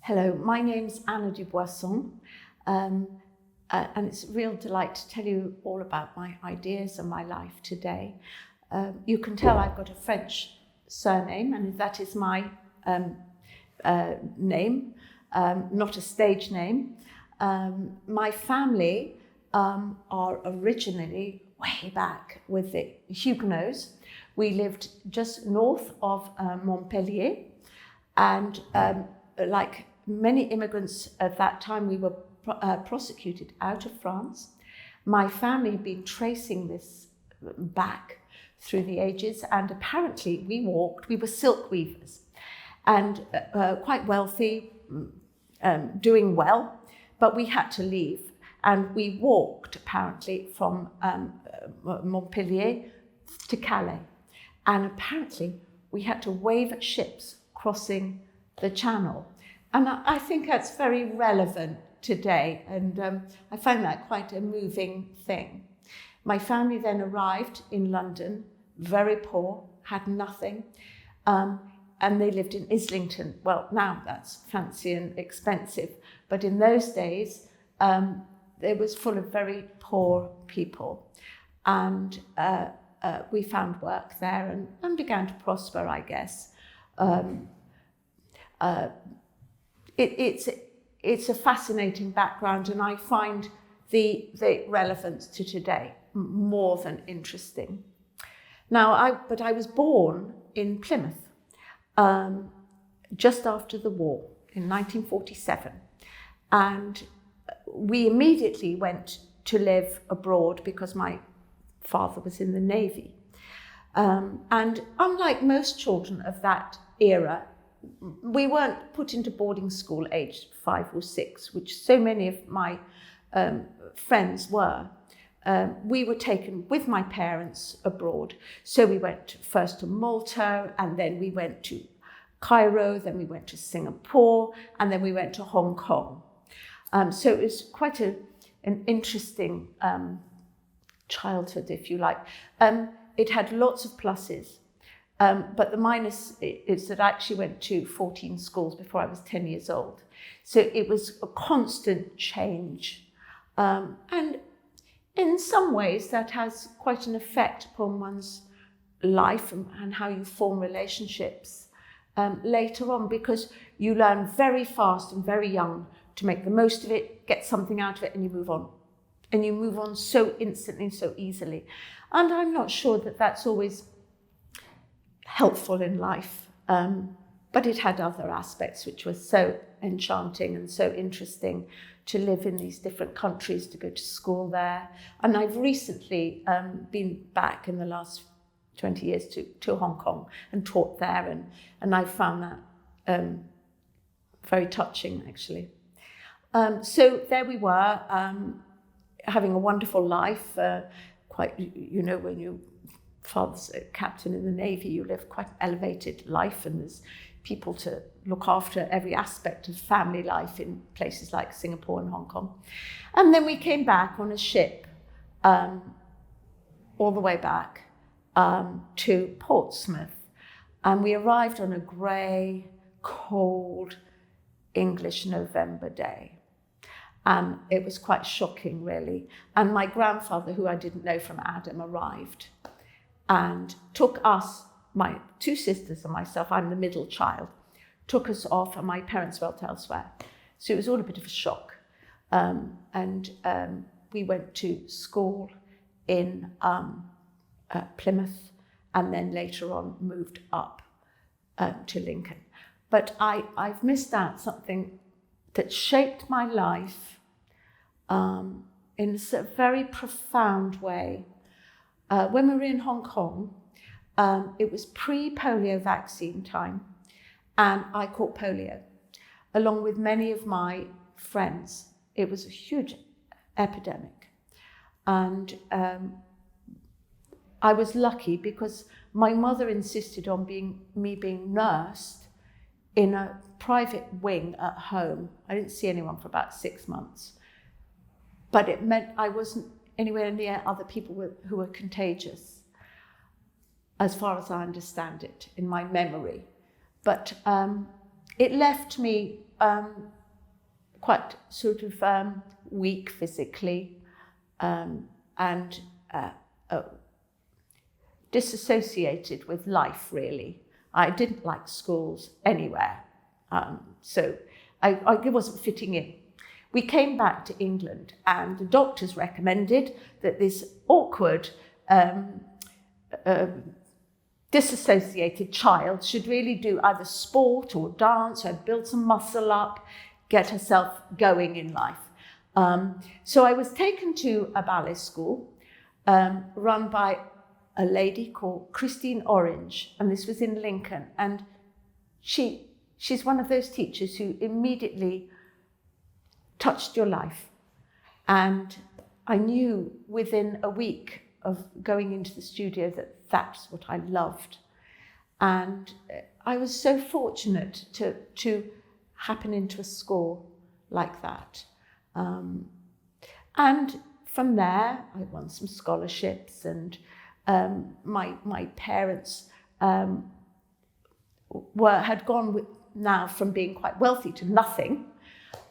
Hello, my name's Boisson, and it's a real delight to tell you all about my ideas and my life today. You can tell I've got a French surname, and that is my name, not a stage name. My family are originally way back with the Huguenots. We lived just north of Montpellier, and like many immigrants at that time, we were prosecuted out of France. My family had been tracing this back through the ages, and apparently we were silk weavers, and quite wealthy, doing well, but we had to leave, and we walked apparently from Montpellier to Calais, and apparently we had to wave at ships crossing the Channel. And I think that's very relevant today, and I find that quite a moving thing. My family then arrived in London, very poor, had nothing, and they lived in Islington. Well, now that's fancy and expensive, but in those days, it was full of very poor people. And we found work there and began to prosper, I guess. It's a fascinating background, and I find the relevance to today more than interesting. Now, but I was born in Plymouth just after the war in 1947, and we immediately went to live abroad because my father was in the Navy. And unlike most children of that era, we weren't put into boarding school aged 5 or 6, which so many of my friends were. We were taken with my parents abroad. So we went first to Malta, and then we went to Cairo, then we went to Singapore, and then we went to Hong Kong. So it was quite an interesting childhood, if you like. It had lots of pluses. But the minus is that I actually went to 14 schools before I was 10 years old. So it was a constant change. And in some ways that has quite an effect upon one's life and how you form relationships later on, because you learn very fast and very young to make the most of it, get something out of it, and you move on. And you move on so instantly, so easily. And I'm not sure that that's always helpful in life, but it had other aspects which were so enchanting and so interesting to live in these different countries, to go to school there. And I've recently been back in the last 20 years to Hong Kong and taught there, and I found that very touching, actually. So there we were, having a wonderful life, quite, you know, when you father's a captain in the Navy, you live quite an elevated life, and there's people to look after every aspect of family life in places like Singapore and Hong Kong. And then we came back on a ship all the way back to Portsmouth, and we arrived on a grey, cold English November day. And it was quite shocking, really. And my grandfather, who I didn't know from Adam, arrived and took us, my 2 sisters and myself, I'm the middle child, took us off, and my parents went elsewhere. So it was all a bit of a shock. And we went to school in Plymouth, and then later on moved up to Lincoln. But I've missed out something that shaped my life in a very profound way. When we were in Hong Kong, it was pre-polio vaccine time, and I caught polio, along with many of my friends. It was a huge epidemic. And I was lucky because my mother insisted on me being nursed in a private wing at home. I didn't see anyone for about 6 months. But it meant I wasn't anywhere near other people who were contagious, as far as I understand it, in my memory. But it left me quite sort of weak physically, and disassociated with life, really. I didn't like schools anywhere, so I wasn't fitting in. We came back to England, and the doctors recommended that this awkward, disassociated child should really do either sport or dance or build some muscle up, get herself going in life. So I was taken to a ballet school run by a lady called Christine Orange, and this was in Lincoln. And she's one of those teachers who immediately touched your life. And I knew within a week of going into the studio that that's what I loved. And I was so fortunate to happen into a school like that. And from there, I won some scholarships, and my parents had gone now from being quite wealthy to nothing.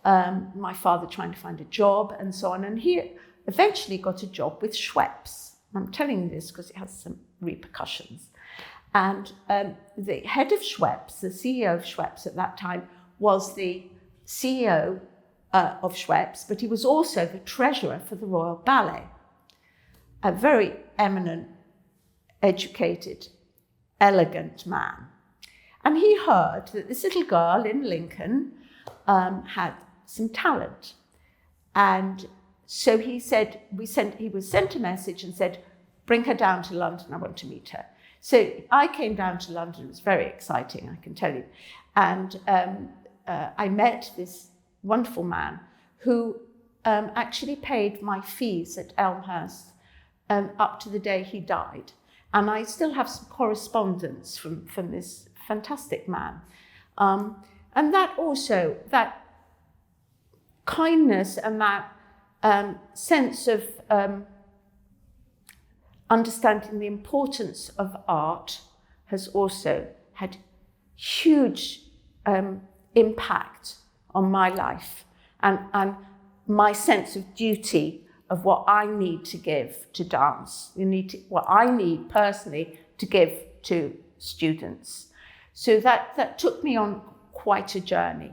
My father trying to find a job and so on. And he eventually got a job with Schweppes. I'm telling you this because it has some repercussions. And the head of Schweppes, the CEO of Schweppes at that time, was the CEO of Schweppes, but he was also the treasurer for the Royal Ballet. A very eminent, educated, elegant man. And he heard that this little girl in Lincoln had some talent. And so he said, he was sent a message and said, bring her down to London, I want to meet her. So I came down to London, it was very exciting, I can tell you. And I met this wonderful man who actually paid my fees at Elmhurst up to the day he died. And I still have some correspondence from this fantastic man. And that also, that kindness and that sense of understanding the importance of art has also had huge impact on my life and my sense of duty of what I need to give to dance, what I need personally to give to students. So that took me on quite a journey.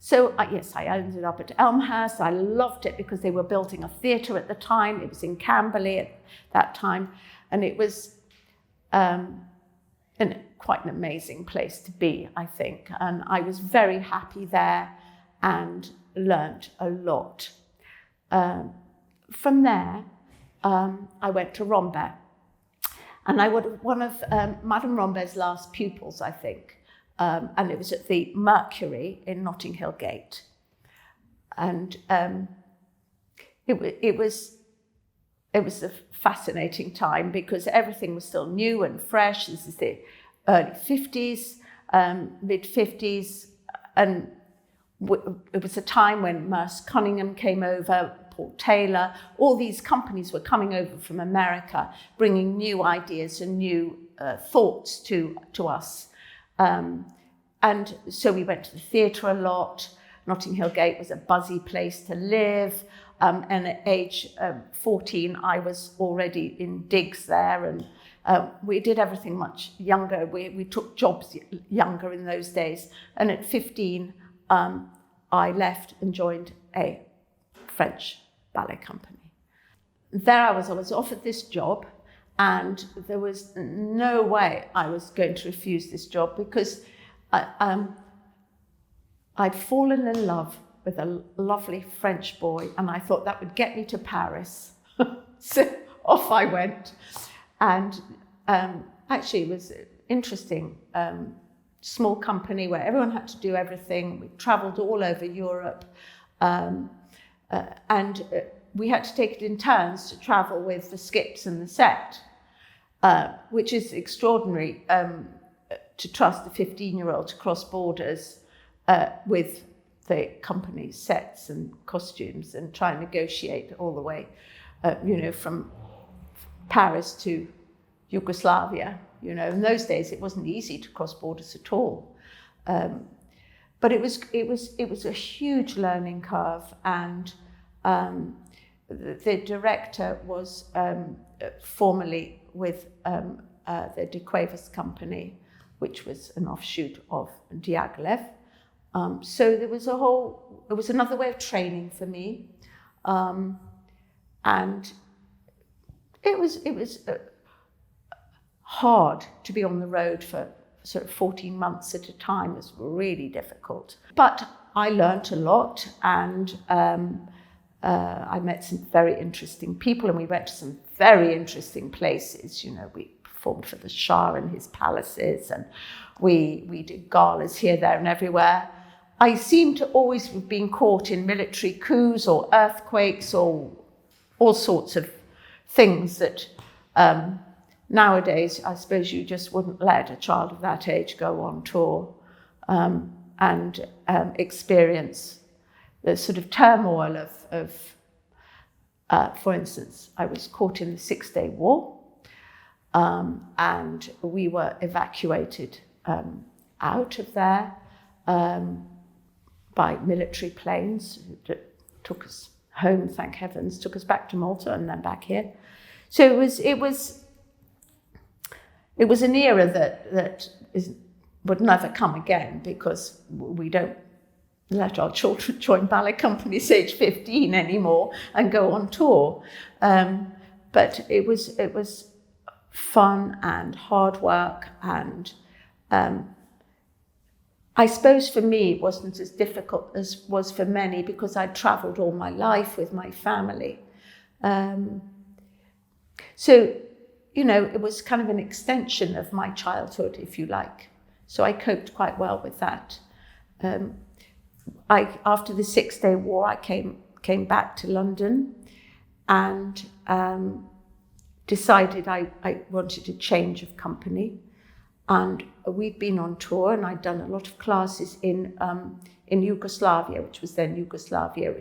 So yes, I ended up at Elmhurst. I loved it because they were building a theatre at the time. It was in Camberley at that time. And it was quite an amazing place to be, I think. And I was very happy there and learnt a lot. From there, I went to Rambert. And I was one of Madame Rambert's last pupils, I think. And it was at the Mercury in Notting Hill Gate. And it was a fascinating time because everything was still new and fresh. This is the early 50s, mid 50s. And it was a time when Merce Cunningham came over, Paul Taylor, all these companies were coming over from America, bringing new ideas and new thoughts to us. And so we went to the theatre a lot. Notting Hill Gate was a buzzy place to live. And at age 14, I was already in digs there. And we did everything much younger. We took jobs younger in those days. And at 15, I left and joined a French ballet company. There I was offered this job. And there was no way I was going to refuse this job because I'd fallen in love with a lovely French boy, and I thought that would get me to Paris. So off I went. And actually it was interesting. Small company where everyone had to do everything. We travelled all over Europe. And we had to take it in turns to travel with the skips and the set. Which is extraordinary to trust a 15-year-old to cross borders with the company's sets and costumes and try and negotiate all the way, from Paris to Yugoslavia. In those days it wasn't easy to cross borders at all. But it was a huge learning curve, and the director was formerly with the De Cuevas company, which was an offshoot of Diaghilev. So it was another way of training for me, and it was hard to be on the road for sort of 14 months at a time. It was really difficult. But I learnt a lot, and I met some very interesting people, and we went to some very interesting places. You know, we performed for the Shah in his palaces, and we did galas here, there, and everywhere. I seem to always have been caught in military coups or earthquakes or all sorts of things that nowadays I suppose you just wouldn't let a child of that age go on tour and experience the sort of turmoil of for instance, I was caught in the 6-Day War, and we were evacuated out of there by military planes that took us home, thank heavens, took us back to Malta and then back here. So it was an era that would never come again, because we don't let our children join ballet companies age 15 anymore and go on tour. But it was fun and hard work, and I suppose for me it wasn't as difficult as was for many, because I'd travelled all my life with my family. So, you know, it was kind of an extension of my childhood, if you like. So I coped quite well with that. After the 6-Day War, I came back to London and decided I wanted a change of company. And we'd been on tour, and I'd done a lot of classes in Yugoslavia, which was then Yugoslavia,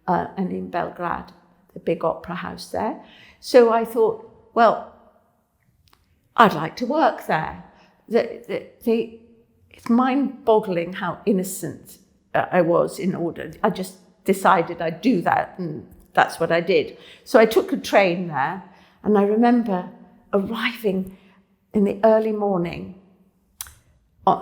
and in Belgrade, the big opera house there. So I thought, well, I'd like to work there. It's mind-boggling how innocent I was I just decided I'd do that, and that's what I did. So I took a train there, and I remember arriving in the early morning.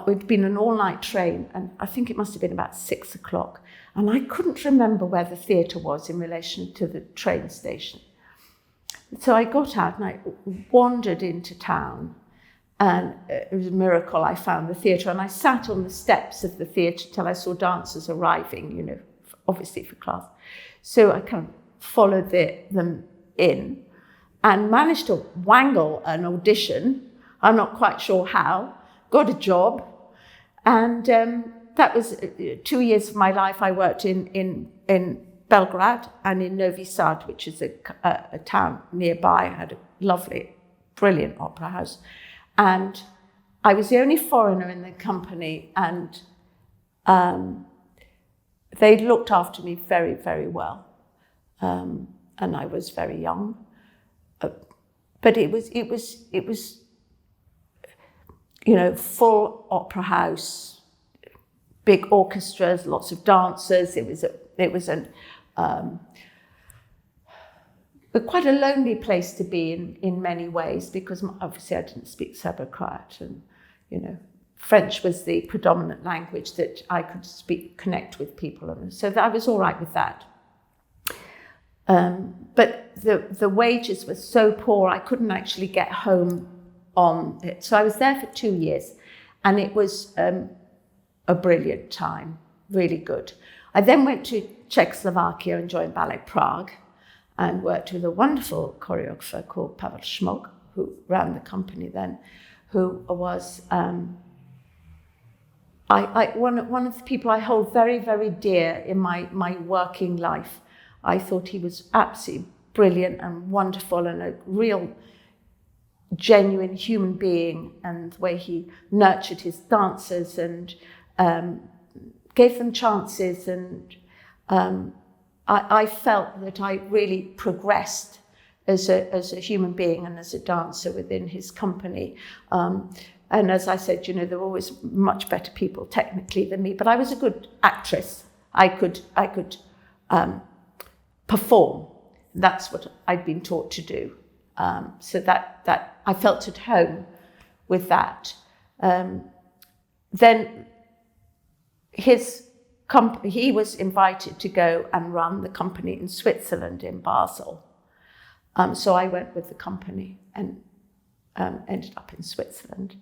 It'd been an all-night train, and I think it must have been about 6 o'clock, and I couldn't remember where the theatre was in relation to the train station. So I got out and I wandered into town, and it was a miracle I found the theatre, and I sat on the steps of the theatre till I saw dancers arriving, you know, obviously for class. So I kind of followed them in and managed to wangle an audition. I'm not quite sure how, got a job, and that was 2 years of my life. I worked in Belgrade and in Novi Sad, which is a town nearby. I had a lovely, brilliant opera house. And I was the only foreigner in the company, and they looked after me very, very well. And I was very young. But it was, you know, full opera house, big orchestras, lots of dancers. It was quite a lonely place to be in many ways, because obviously I didn't speak Serbo-Croat, and, you know, French was the predominant language that I could connect with people, and so I was all right with that. But the wages were so poor, I couldn't actually get home on it. So I was there for 2 years, and it was a brilliant time, really good. I then went to Czechoslovakia and joined Ballet Prague, and worked with a wonderful choreographer called Pavel Schmog, who ran the company then, who was one of the people I hold very, very dear in my working life. I thought he was absolutely brilliant and wonderful, and a real genuine human being, and the way he nurtured his dancers and gave them chances, and I felt that I really progressed as a human being and as a dancer within his company. And as I said, there were always much better people technically than me, but I was a good actress. I could perform. That's what I'd been taught to do. So that I felt at home with that. Then he was invited to go and run the company in Switzerland, in Basel. So I went with the company and ended up in Switzerland.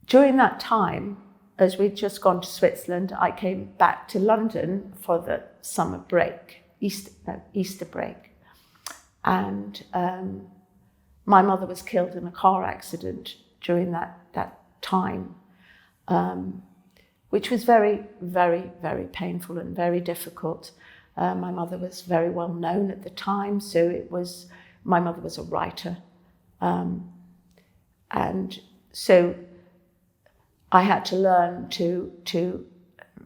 During that time, as we'd just gone to Switzerland, I came back to London for the summer break, Easter break. And my mother was killed in a car accident during that time, which was very, very, very painful and very difficult. My mother was very well known at the time, my mother was a writer. And so I had to learn to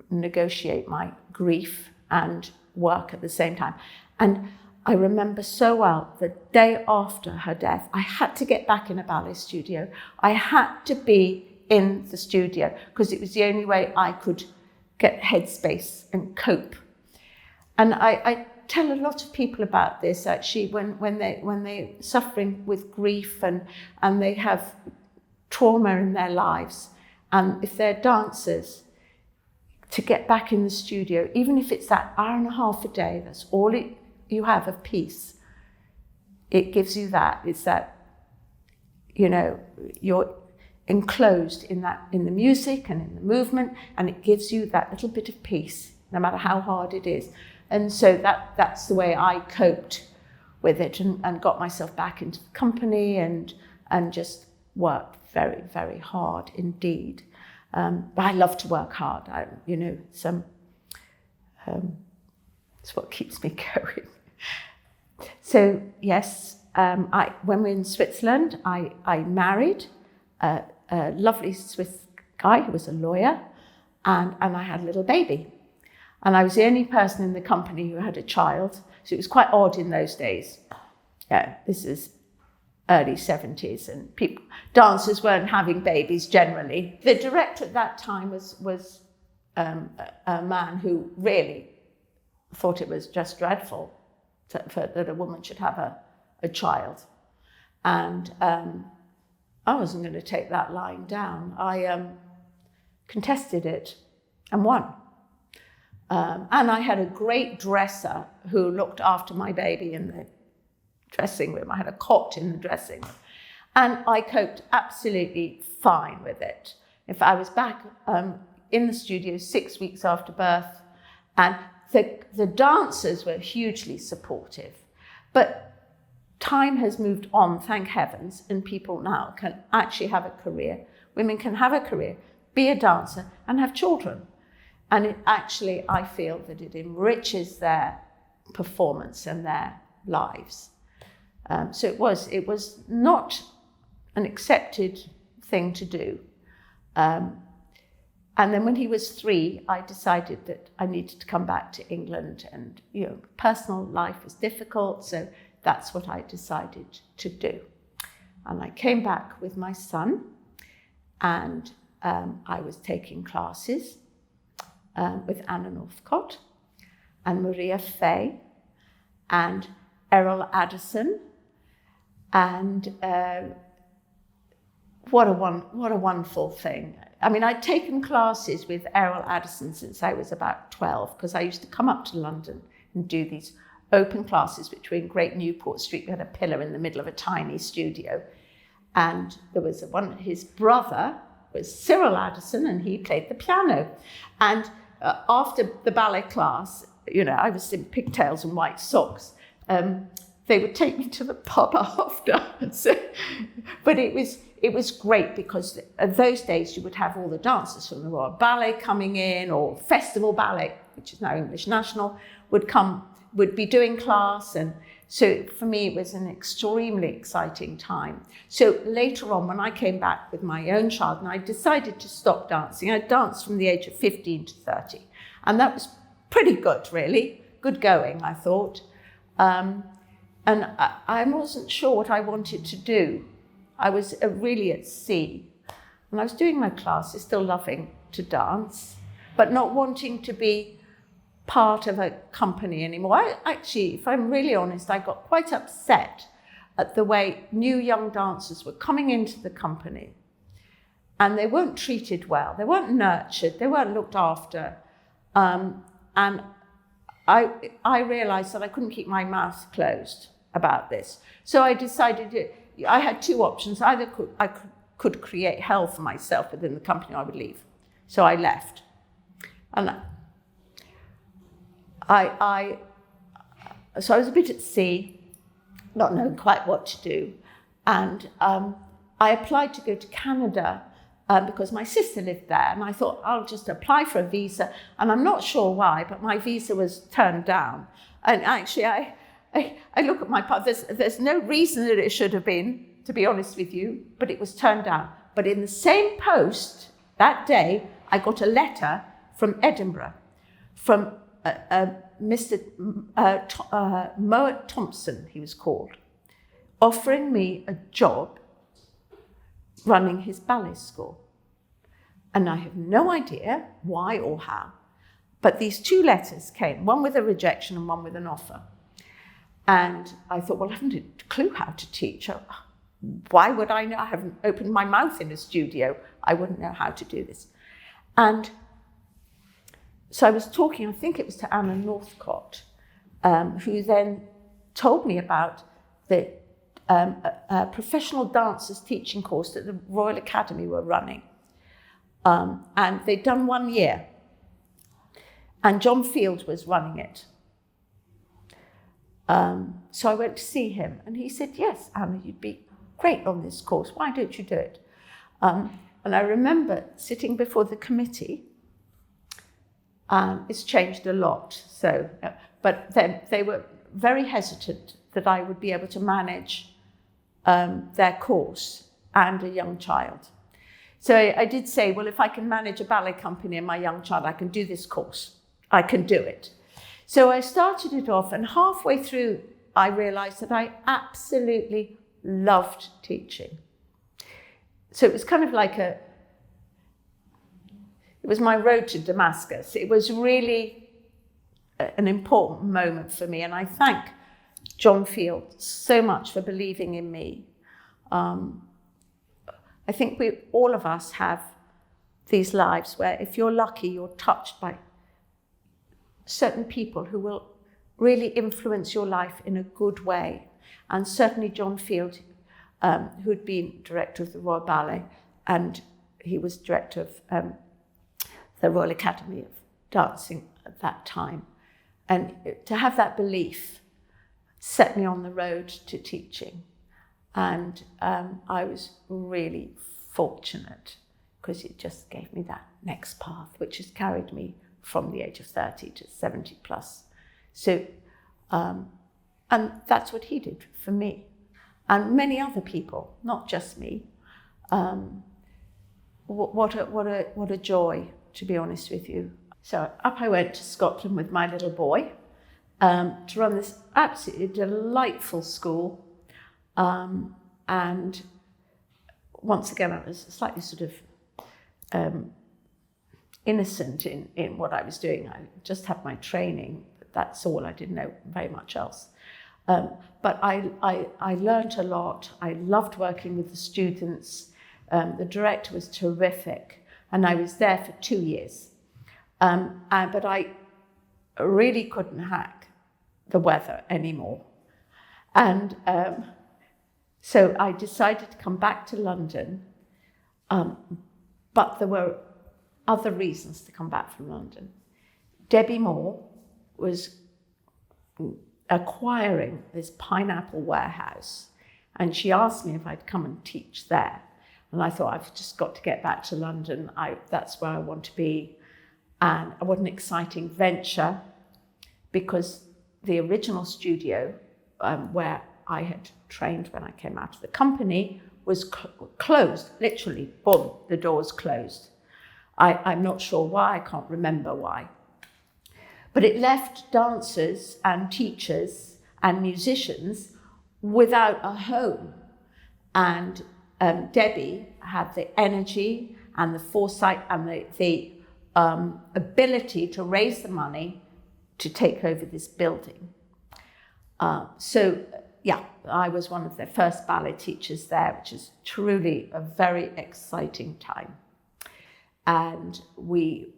negotiate my grief and work at the same time. And I remember so well, the day after her death, I had to get back in a ballet studio. I had to be in the studio because it was the only way I could get headspace and cope. And I tell a lot of people about this actually when they're suffering with grief and they have trauma in their lives. And if they're dancers, to get back in the studio, even if it's that hour and a half a day, that's all you have of peace. It gives you that. It's that, you're enclosed in the music and in the movement, and it gives you that little bit of peace, no matter how hard it is. And so that's the way I coped with it and got myself back into the company and just worked very, very hard indeed. But I love to work hard. It's what keeps me going. So yes, when we were in Switzerland, I married a lovely Swiss guy who was a lawyer, and I had a little baby. And I was the only person in the company who had a child, so it was quite odd in those days. Yeah, this is early 70s, and dancers weren't having babies generally. The director at that time was a man who really thought it was just dreadful that a woman should have a child. And I wasn't going to take that lying down. I contested it and won. And I had a great dresser who looked after my baby in the dressing room. I had a cot in the dressing room. And I coped absolutely fine with it. If I was back in the studio 6 weeks after birth, and the dancers were hugely supportive. But time has moved on, thank heavens, and people now can actually have a career. Women can have a career, be a dancer, and have children. And it actually, I feel that it enriches their performance and their lives. So it was not an accepted thing to do. And then when he was 3, I decided that I needed to come back to England, and personal life was difficult, so that's what I decided to do. And I came back with my son, and I was taking classes with Anna Northcott and Maria Fay and Errol Addison, and what a wonderful thing. I mean, I'd taken classes with Errol Addison since I was about 12, because I used to come up to London and do these open classes, which were in Great Newport Street. We had a pillar in the middle of a tiny studio. And there was his brother was Cyril Addison, and he played the piano. And after the ballet class, I was in pigtails and white socks. They would take me to the pub after. But it was great, because at those days you would have all the dancers from the Royal Ballet coming in, or Festival Ballet, which is now English National, would be doing class. And so for me, it was an extremely exciting time. So later on, when I came back with my own child and I decided to stop dancing, I danced from the age of 15 to 30. And that was pretty good, really. Good going, I thought. And I wasn't sure what I wanted to do I was really at sea. And I was doing my classes, still loving to dance, but not wanting to be part of a company anymore. I actually, if I'm really honest, I got quite upset at the way new young dancers were coming into the company, and they weren't treated well, they weren't nurtured, they weren't looked after. And I realized that I couldn't keep my mouth closed about this. So I decided I had two options. Either I could create hell for myself within the company, or I would leave. So I left. And so I was a bit at sea, not knowing quite what to do. And I applied to go to Canada because my sister lived there. And I thought, I'll just apply for a visa. And I'm not sure why, but my visa was turned down. And actually, I look at my part, there's no reason that it should have been, to be honest with you, but it was turned down. But in the same post that day, I got a letter from Edinburgh, from Mr. Mowat Thompson, he was called, offering me a job running his ballet school. And I have no idea why or how, but these two letters came, one with a rejection and one with an offer. And I thought, well, I haven't a clue how to teach. Why would I know? I haven't opened my mouth in a studio. I wouldn't know how to do this. And so I was talking, I think it was to Anna Northcott, who then told me about the professional dancers teaching course that the Royal Academy were running. And they'd done 1 year. And John Field was running it. So I went to see him, and he said, yes, Anna, you'd be great on this course. Why don't you do it? And I remember sitting before the committee. It's changed a lot. So, but then they were very hesitant that I would be able to manage their course and a young child. So I did say, well, if I can manage a ballet company and my young child, I can do this course. I can do it. So I started it off, and halfway through, I realized that I absolutely loved teaching. So it was kind of like it was my road to Damascus. It was really an important moment for me, and I thank John Field so much for believing in me. I think all of us have these lives where if you're lucky, you're touched by certain people who will really influence your life in a good way. And certainly John Field, who'd been director of the Royal Ballet, and he was director of the Royal Academy of Dancing at that time. And to have that belief set me on the road to teaching. And I was really fortunate because it just gave me that next path, which has carried me from the age of 30 to 70 plus. So, and that's what he did for me. And many other people, not just me. What a joy, to be honest with you. So up I went to Scotland with my little boy to run this absolutely delightful school. And once again, I was slightly sort of innocent in what I was doing. I just had my training, but that's all. I didn't know very much else. But I learned a lot. I loved working with the students. The director was terrific, and I was there for 2 years. But I really couldn't hack the weather anymore. And so I decided to come back to London, but there were other reasons to come back from London. Debbie Moore was acquiring this pineapple warehouse, and she asked me if I'd come and teach there. And I thought, I've just got to get back to London. That's where I want to be. And what an exciting venture, because the original studio where I had trained when I came out of the company was closed, literally, boom, the doors closed. I'm not sure why, I can't remember why. But it left dancers and teachers and musicians without a home. And Debbie had the energy and the foresight and the ability to raise the money to take over this building. I was one of their first ballet teachers there, which is truly a very exciting time. And we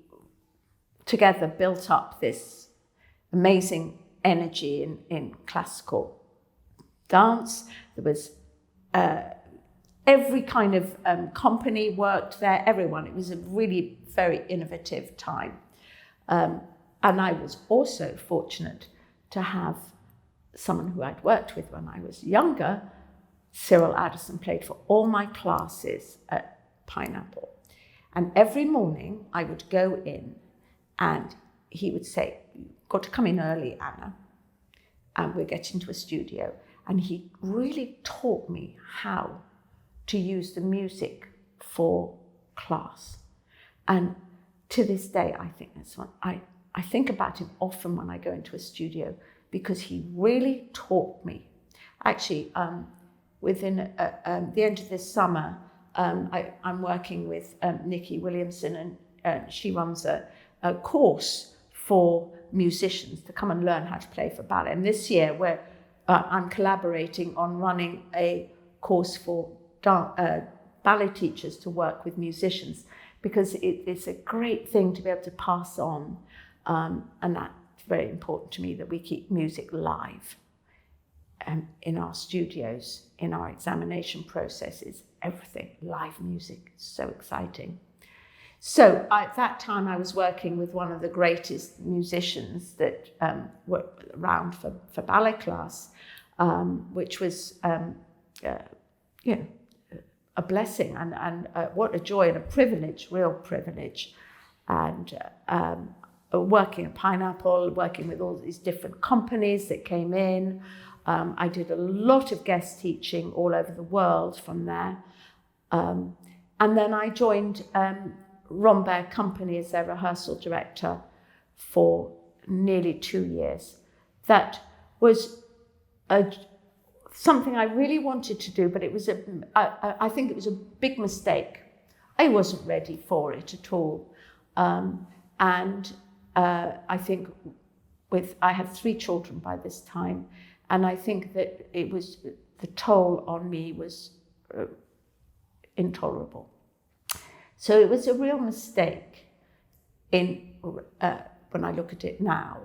together built up this amazing energy in classical dance. There was every kind of company worked there, everyone. It was a really very innovative time. And I was also fortunate to have someone who I'd worked with when I was younger. Cyril Addison played for all my classes at Pineapple. And every morning I would go in and he would say, "You've got to come in early, Anna, and we'll get into a studio." And he really taught me how to use the music for class. And to this day, I think that's one, I think about him often when I go into a studio, because he really taught me. Actually, within the end of this summer, I'm working with Nikki Williamson, and she runs a course for musicians to come and learn how to play for ballet. And this year, I'm collaborating on running a course for ballet teachers to work with musicians, because it's a great thing to be able to pass on, and that's very important to me, that we keep music live in our studios, in our examination processes, everything, live music, so exciting. So at that time I was working with one of the greatest musicians that were around for ballet class, which was a blessing and what a joy and a privilege, real privilege. And working at Pineapple, working with all these different companies that came in. I did a lot of guest teaching all over the world from there. And then I joined Rambert Company as their rehearsal director for nearly 2 years. That was something I really wanted to do, but it was I think it was a big mistake. I wasn't ready for it at all. I think I had 3 children by this time, and I think that the toll on me was intolerable. So it was a real mistake when I look at it now.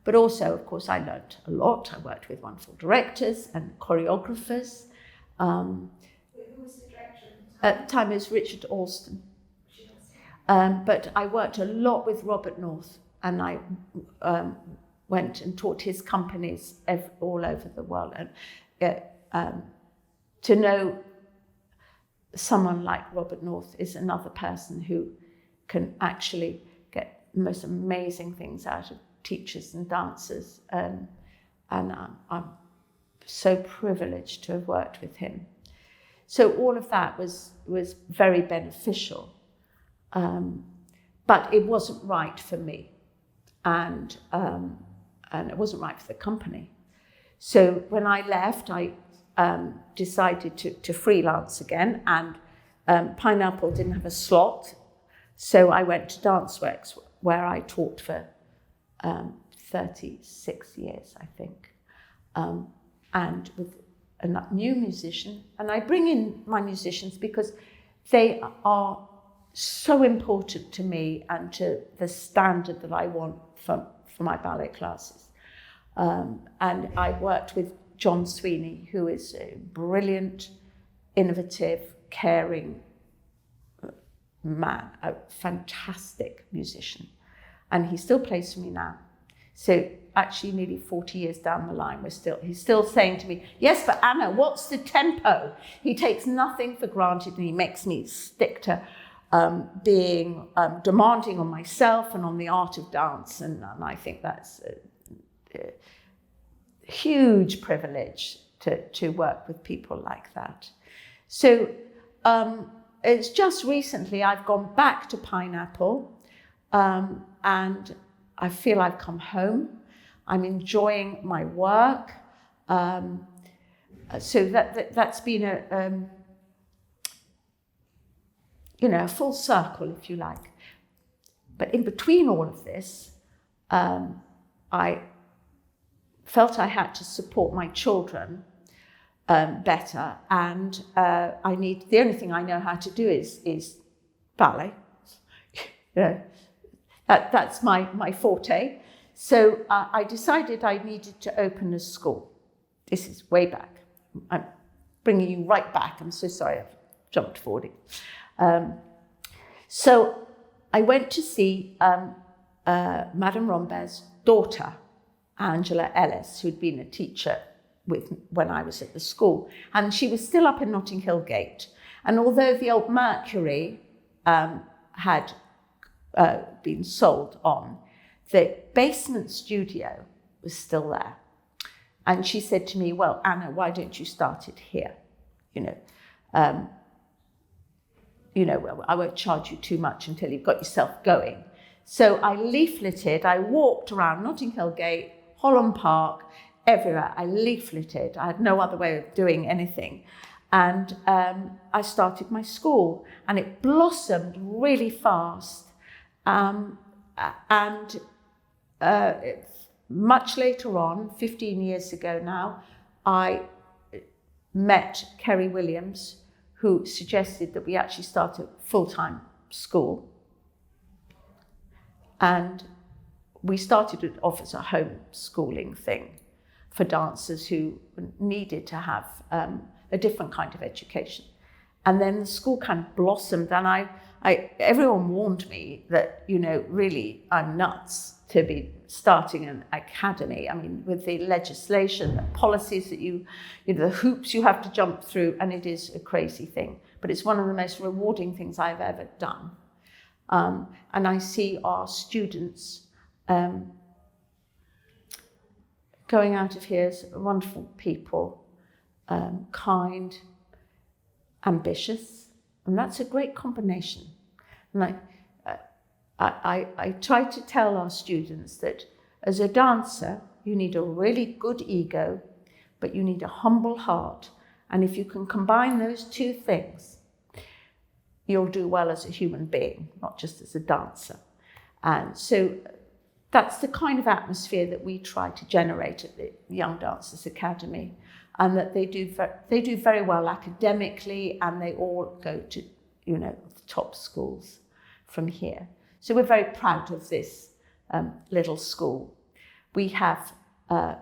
But also, of course, I learned a lot. I worked with wonderful directors and choreographers. Who was the director? At the time it was Richard Alston. But I worked a lot with Robert North, and I went and taught his companies all over the world. And to know someone like Robert North is another person who can actually get the most amazing things out of teachers and dancers. And I'm so privileged to have worked with him. So all of that was very beneficial. But it wasn't right for me, and it wasn't right for the company. So when I left, I decided to freelance again, and Pineapple didn't have a slot, so I went to Danceworks, where I taught for 36 years, I think, and with a new musician. And I bring in my musicians because they are so important to me and to the standard that I want for my ballet classes. And I worked with John Sweeney, who is a brilliant, innovative, caring man, a fantastic musician. And he still plays for me now. So actually nearly 40 years down the line, he's still saying to me, "Yes, but Anna, what's the tempo?" He takes nothing for granted, and he makes me stick to being demanding on myself and on the art of dance. And I think that's a huge privilege to work with people like that. So it's just recently I've gone back to Pineapple, and I feel I've come home. I'm enjoying my work. So that's been a full circle, if you like. But in between all of this, I felt I had to support my children better, and the only thing I know how to do is ballet. That's my forte. So I decided I needed to open a school. This is way back. I'm bringing you right back. I'm so sorry I've jumped forward. So I went to see Madame Rombert's daughter, Angela Ellis, who'd been a teacher when I was at the school. And she was still up in Notting Hill Gate. And although the old Mercury had been sold on, the basement studio was still there. And she said to me, well, Anna, why don't you start it here? Well, I won't charge you too much until you've got yourself going. So I leafleted, I walked around Notting Hill Gate, Holland Park, everywhere. I leafleted. I had no other way of doing anything. And I started my school, and it blossomed really fast. Much later on, 15 years ago now, I met Kerry Williams, who suggested that we actually start a full-time school. And we started it off as a homeschooling thing for dancers who needed to have a different kind of education. And then the school kind of blossomed, and everyone warned me that, really I'm nuts to be starting an academy. I mean, with the legislation, the policies that the hoops you have to jump through, and it is a crazy thing. But it's one of the most rewarding things I've ever done. And I see our students going out of here as wonderful people, kind, ambitious, and that's a great combination. And I try to tell our students that as a dancer, you need a really good ego, but you need a humble heart. And if you can combine those two things, you'll do well as a human being, not just as a dancer. And so that's the kind of atmosphere that we try to generate at the Young Dancers Academy, and that they do very well academically, and they all go to the top schools from here. So we're very proud of this little school. We have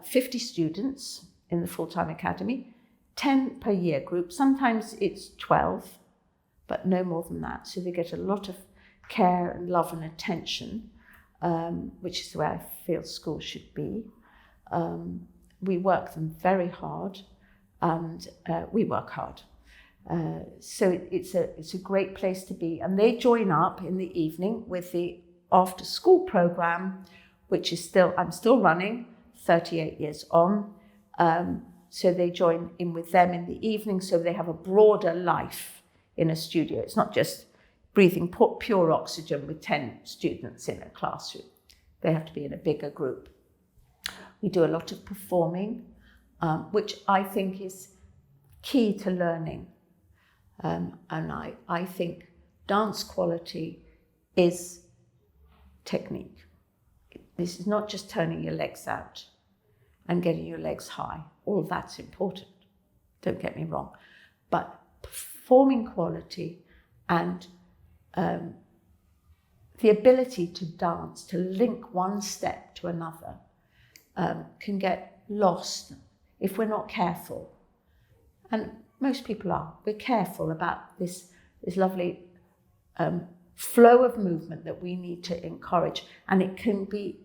50 students in the full-time academy, 10 per year group. Sometimes it's 12, but no more than that. So they get a lot of care and love and attention, which is the way I feel schools should be. We work them very hard, and we work hard. So it's a great place to be. And they join up in the evening with the after school program, which is I'm still running, 38 years on. So they join in with them in the evening, so they have a broader life in a studio. It's not just breathing pure oxygen with 10 students in a classroom. They have to be in a bigger group. We do a lot of performing, which I think is key to learning. And I think dance quality is technique. This is not just turning your legs out and getting your legs high. All of that's important, don't get me wrong. But performing quality and the ability to dance, to link one step to another, can get lost if we're not careful. And most people are. We're careful about this lovely flow of movement that we need to encourage. And it can be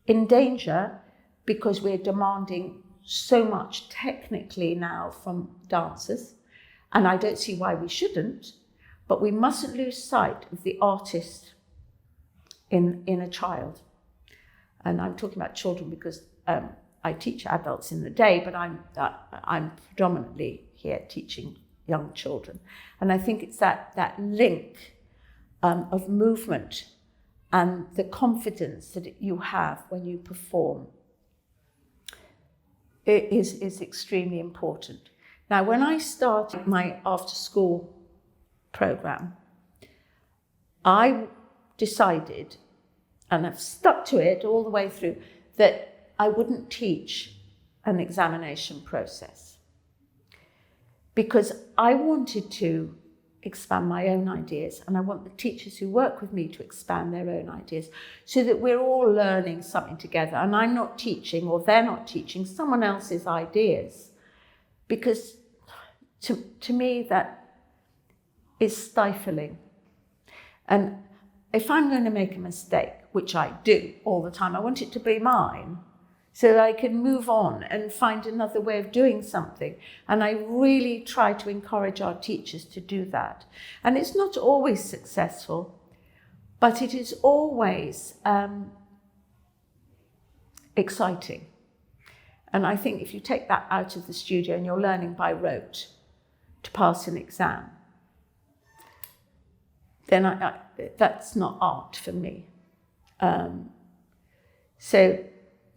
in danger because we're demanding so much technically now from dancers. And I don't see why we shouldn't, but we mustn't lose sight of the artist in a child. And I'm talking about children because I teach adults in the day, but I'm predominantly here teaching young children. And I think it's that link of movement and the confidence that you have when you perform is extremely important. Now, when I started my after-school program, I decided, and I've stuck to it all the way through, that I wouldn't teach an examination process because I wanted to expand my own ideas, and I want the teachers who work with me to expand their own ideas so that we're all learning something together, and I'm not teaching, or they're not teaching, someone else's ideas, because to me that is stifling. And if I'm going to make a mistake, which I do all the time, I want it to be mine so that I can move on and find another way of doing something. And I really try to encourage our teachers to do that. And it's not always successful, but it is always exciting. And I think if you take that out of the studio and you're learning by rote to pass an exam, then that's not art for me. So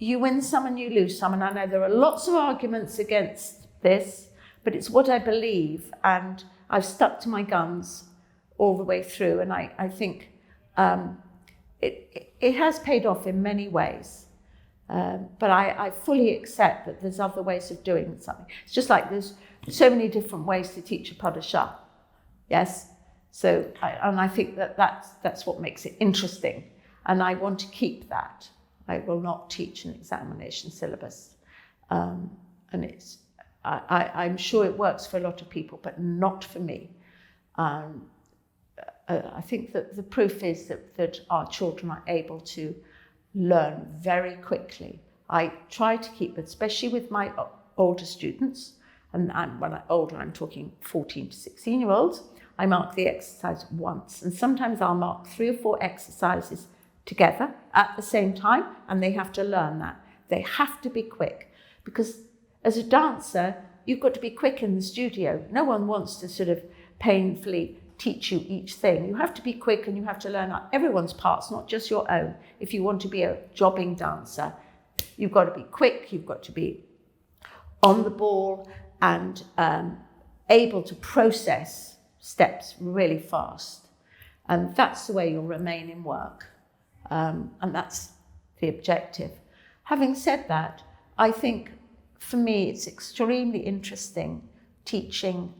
you win some and you lose some, and I know there are lots of arguments against this, but it's what I believe, and I've stuck to my guns all the way through, and I think it has paid off in many ways. But I fully accept that there's other ways of doing something. It's just like there's so many different ways to teach a pas de chat. Yes? So, I think that's what makes it interesting. And I want to keep that. I will not teach an examination syllabus. And I'm sure it works for a lot of people, but not for me. I think that the proof is that our children are able to learn very quickly. I try to keep, especially with my older students, and when I'm older, I'm talking 14 to 16-year-olds, I mark the exercise once, and sometimes I'll mark 3 or 4 exercises together at the same time, and they have to learn that. They have to be quick, because as a dancer, you've got to be quick in the studio. No one wants to sort of painfully teach you each thing. You have to be quick, and you have to learn everyone's parts, not just your own. If you want to be a jobbing dancer, you've got to be quick, you've got to be on the ball, and able to process steps really fast. And that's the way you'll remain in work. And that's the objective. Having said that, I think for me it's extremely interesting teaching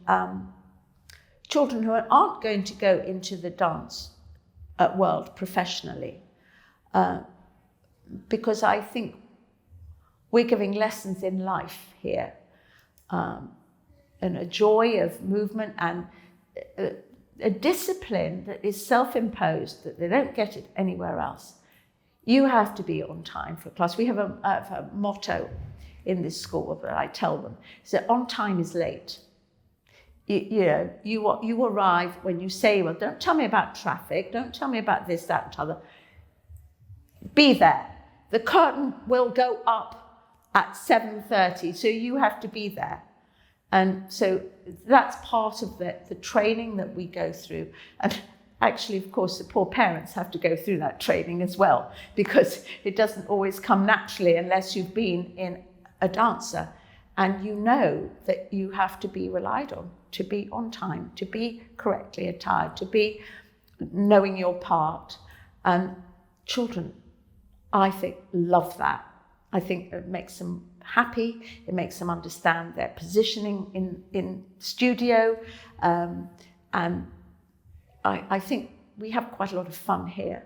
children who aren't going to go into the dance world professionally, because I think we're giving lessons in life here, and a joy of movement and a discipline that is self-imposed, that they don't get it anywhere else. You have to be on time for a class. We have a motto in this school that I tell them, is that on time is late. You arrive when you say, well, don't tell me about traffic, don't tell me about this, that, and t'other. Be there. The curtain will go up at 7:30, so you have to be there. And so that's part of the training that we go through. And actually, of course, the poor parents have to go through that training as well, because it doesn't always come naturally unless you've been in a dancer. And you know that you have to be relied on, to be on time, to be correctly attired, to be knowing your part. And children, I think, love that. I think it makes them happy, it makes them understand their positioning in studio, and I think we have quite a lot of fun here.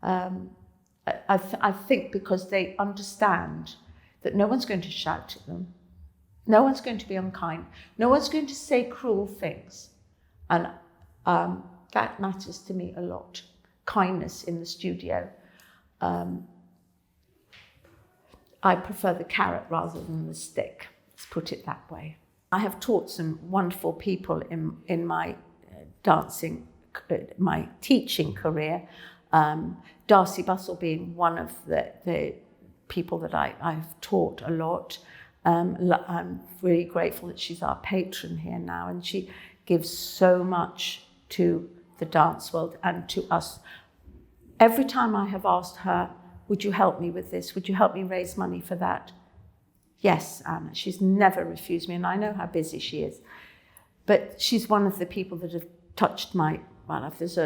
I think because they understand that no one's going to shout at them, no one's going to be unkind, no one's going to say cruel things, and that matters to me a lot. Kindness in the studio. I prefer the carrot rather than the stick, let's put it that way. I have taught some wonderful people in my my teaching career, Darcy Bustle being one of the people that I've taught a lot. I'm really grateful that she's our patron here now, and she gives so much to the dance world and to us. Every time I have asked her, would you help me with this? Would you help me raise money for that? Yes, Anna. She's never refused me, and I know how busy she is. But she's one of the people that have touched my life. There's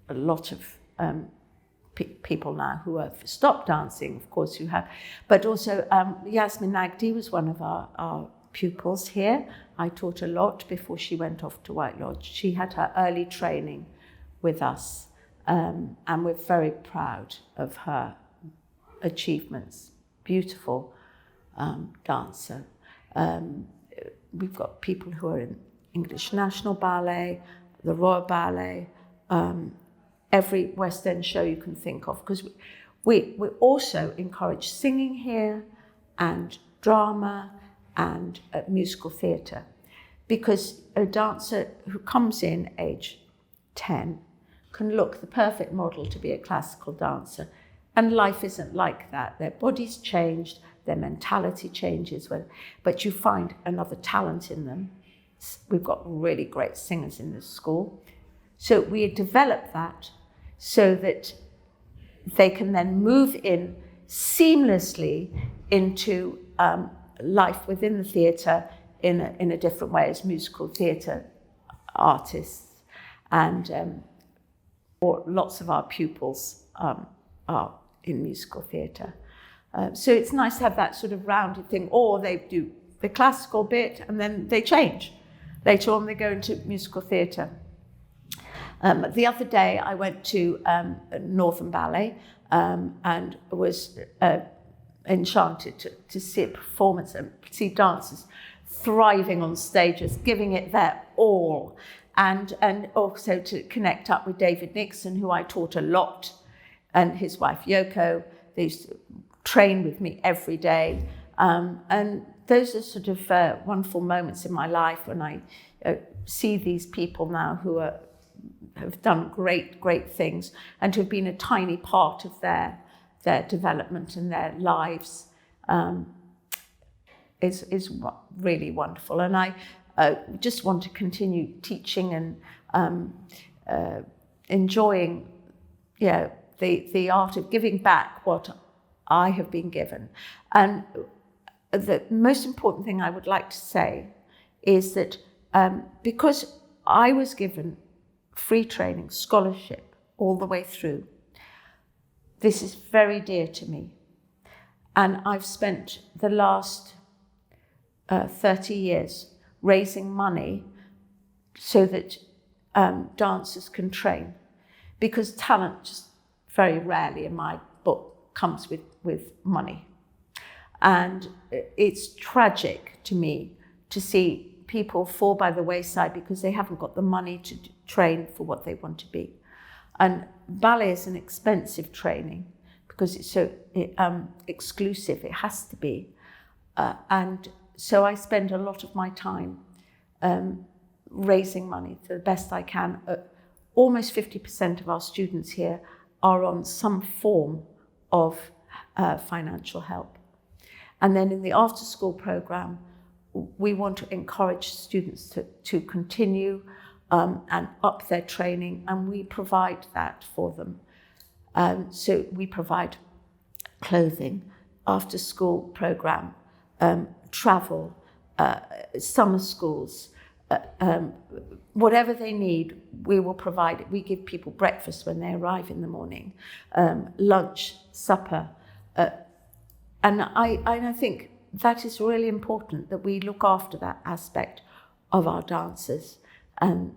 a lot of people now who have stopped dancing, of course, who have, but also Yasmin Nagdi was one of our pupils here. I taught a lot before she went off to White Lodge. She had her early training with us, and we're very proud of her achievements. Beautiful dancer. We've got people who are in English National Ballet, the Royal Ballet, every West End show you can think of, because we also encourage singing here and drama and musical theatre, because a dancer who comes in age 10 can look the perfect model to be a classical dancer, and life isn't like that. Their body's changed, their mentality changes, but you find another talent in them. We've got really great singers in this school. So we develop that so that they can then move in seamlessly into life within the theatre in a different way as musical theatre artists. And lots of our pupils are in musical theatre. So it's nice to have that sort of rounded thing, or they do the classical bit and then they change. Later on they go into musical theatre. The other day I went to Northern Ballet and was enchanted to see a performance and see dancers thriving on stages, giving it their all. And also to connect up with David Nixon, who I taught a lot, and his wife Yoko. They used to train with me every day. And those are sort of wonderful moments in my life when I see these people now who have done great things and who have been a tiny part of their development and their lives. Is really wonderful. And I just want to continue teaching and enjoying the art of giving back what I have been given. And the most important thing I would like to say is that because I was given free training, scholarship all the way through, this is very dear to me. And I've spent the last 30 years raising money so that dancers can train, because talent just very rarely in my book comes with money. And it's tragic to me to see people fall by the wayside because they haven't got the money to train for what they want to be. And ballet is an expensive training because it's so exclusive, it has to be. And so I spend a lot of my time raising money to the best I can. Almost 50% of our students here are on some form of financial help. And then in the after-school program, we want to encourage students to continue and up their training, and we provide that for them. So we provide clothing, after-school program, travel, summer schools, whatever they need, we will provide it. We give people breakfast when they arrive in the morning, lunch, supper. And I think that is really important, that we look after that aspect of our dancers, and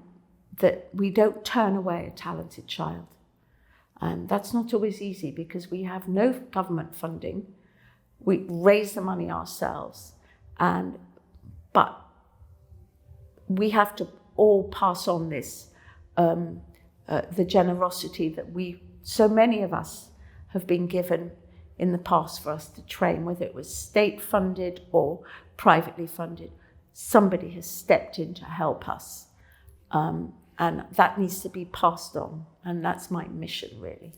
that we don't turn away a talented child. And that's not always easy because we have no government funding. We raise the money ourselves, but we have to all pass on this, the generosity that so many of us have been given in the past for us to train, whether it was state funded or privately funded. Somebody has stepped in to help us, and that needs to be passed on, and that's my mission really.